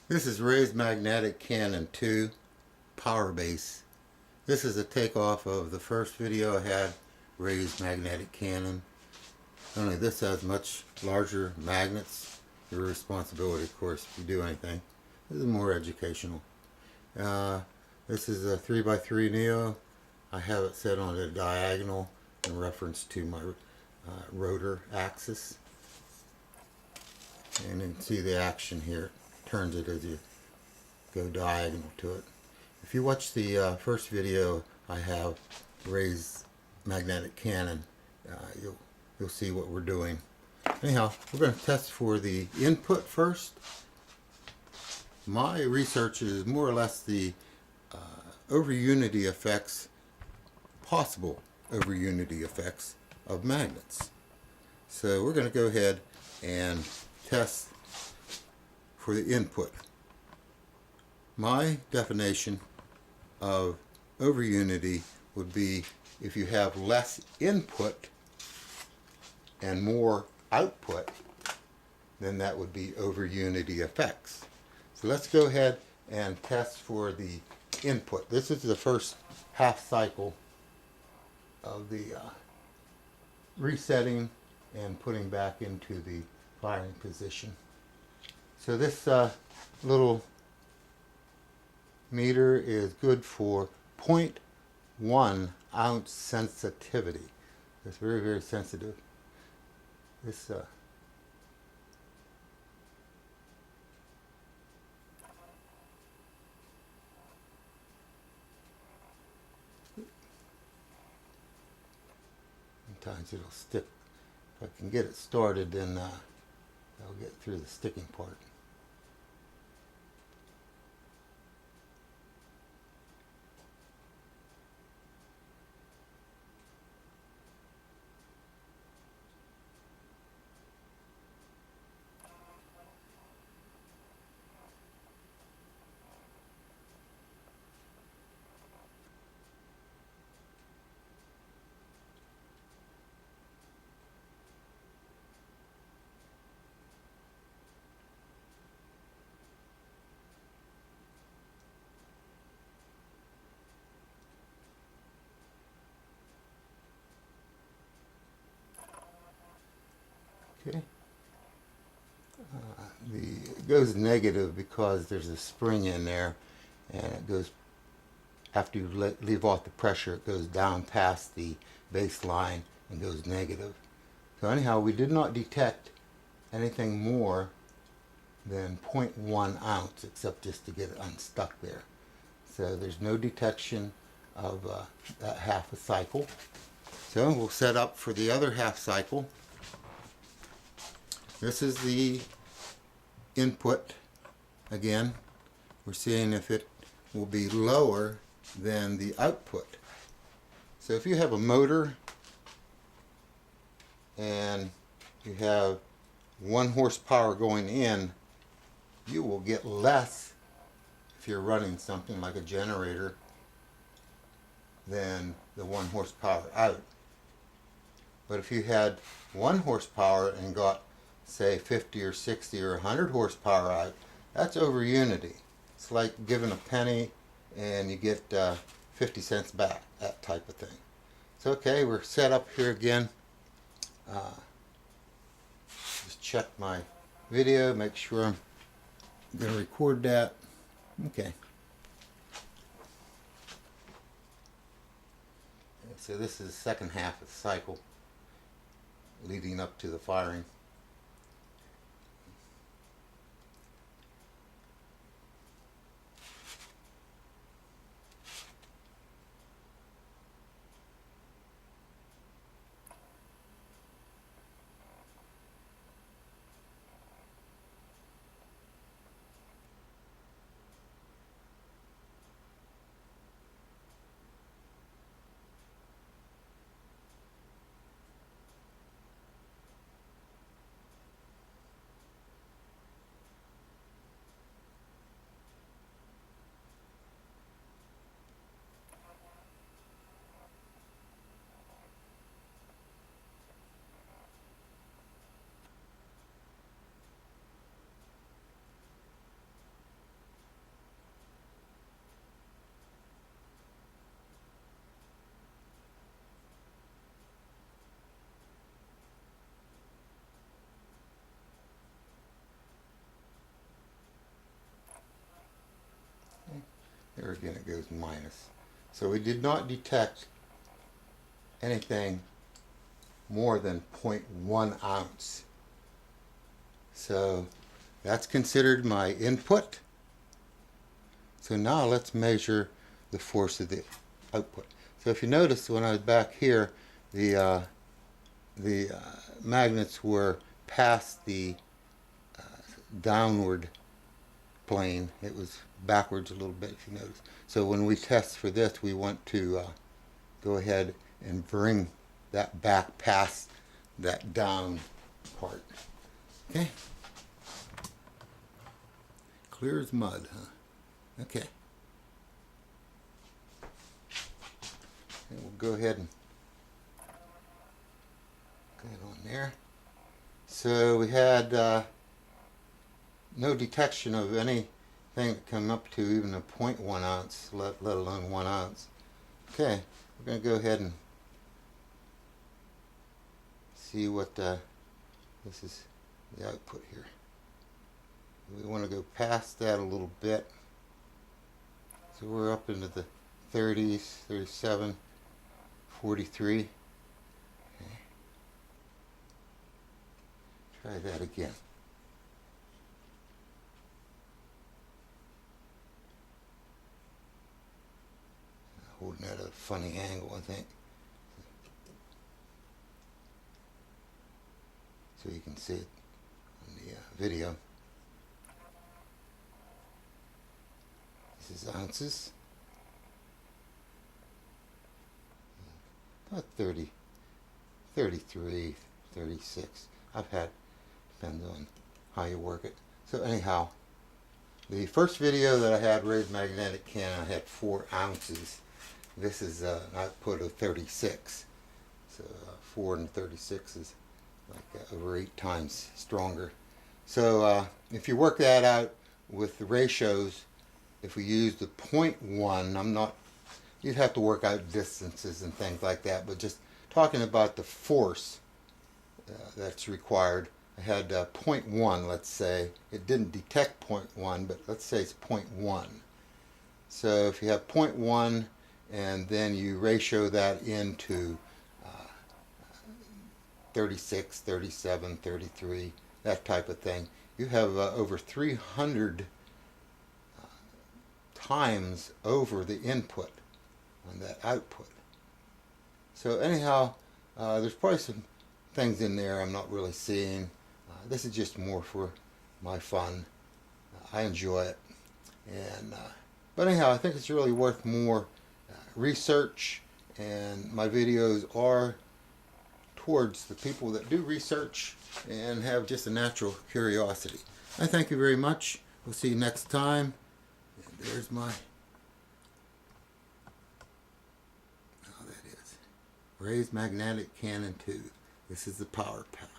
This is Ray's Magnetic Cannon 2 Power Base. This is a takeoff of the first video I had, Ray's Magnetic Cannon. Only this has much larger magnets. Your responsibility, of course, if you do anything. This is more educational. This is a 3x3 Neo. I have it set on a diagonal in reference to my rotor axis. And you can see the action here. It turns it as you go diagonal to it. If you watch the first video I have, Ray's Magnetic Cannon, you'll see what we're doing. Anyhow, we're going to test for the input first. My research is more or less the over unity effects, possible over unity effects of magnets. So we're going to go ahead and test for the input. My definition of over unity would be if you have less input and more output, then that would be over unity effects. So let's go ahead and test for the input. This is the first half cycle of the resetting and putting back into the firing position. So this little meter is good for 0.1 ounce sensitivity. It's very, very sensitive. This sometimes it'll stick. If I can get it started, then I'll get through the sticking part. Okay. It goes negative because there's a spring in there, and it goes, after you leave off the pressure, it goes down past the baseline and goes negative. So anyhow, we did not detect anything more than 0.1 ounce, except just to get it unstuck there. So there's no detection of that half a cycle. So we'll set up for the other half cycle. This is the input. Again, we're seeing if it will be lower than the output. So if you have a motor and you have 1 horsepower going in, you will get less if you're running something like a generator than the 1 horsepower out. But if you had 1 horsepower and got, say, 50 or 60 or 100 horsepower out, that's over unity. It's like giving a penny and you get 50 cents back, that type of thing. So okay, we're set up here again. Just check my video, make sure I'm going to record that. Okay. So this is the second half of the cycle leading up to the firing. Here again it goes minus. So we did not detect anything more than 0.1 ounce. So that's considered my input. So now let's measure the force of the output. So if you notice, when I was back here, the magnets were past the downward plane. It was backwards a little bit, if you notice. So when we test for this, we want to go ahead and bring that back past that down part. Okay? Clear as mud, huh? Okay. And we'll go ahead and get it on there. So we had no detection of anything that come up to even a 0.1 ounce, let alone 1 ounce. Okay, we're going to go ahead and see what this is, the output here. We want to go past that a little bit. So we're up into the 30s, 37, 43. Okay. Try that again. Holding at a funny angle, I think. So you can see it on the video. This is ounces. About 30, 33, 36. I've had, depends on how you work it. So anyhow, the first video that I had, raised magnetic can, I had 4 ounces. This is an output of 36. So 4 and 36 is like over 8 times stronger. So if you work that out with the ratios, if we use the 0.1, you'd have to work out distances and things like that, but just talking about the force that's required, I had 0.1, let's say. It didn't detect 0.1, but let's say it's 0.1. So if you have 0.1 and then you ratio that into 36, 37, 33, that type of thing, you have over 300 times over the input on that output. So anyhow, there's probably some things in there I'm not really seeing. This is just more for my fun. I enjoy it. And but anyhow, I think it's really worth more research, and my videos are towards the people that do research and have just a natural curiosity. I thank you very much. We'll see you next time. And there's my, that is, raised magnetic cannon 2. This is the power pack.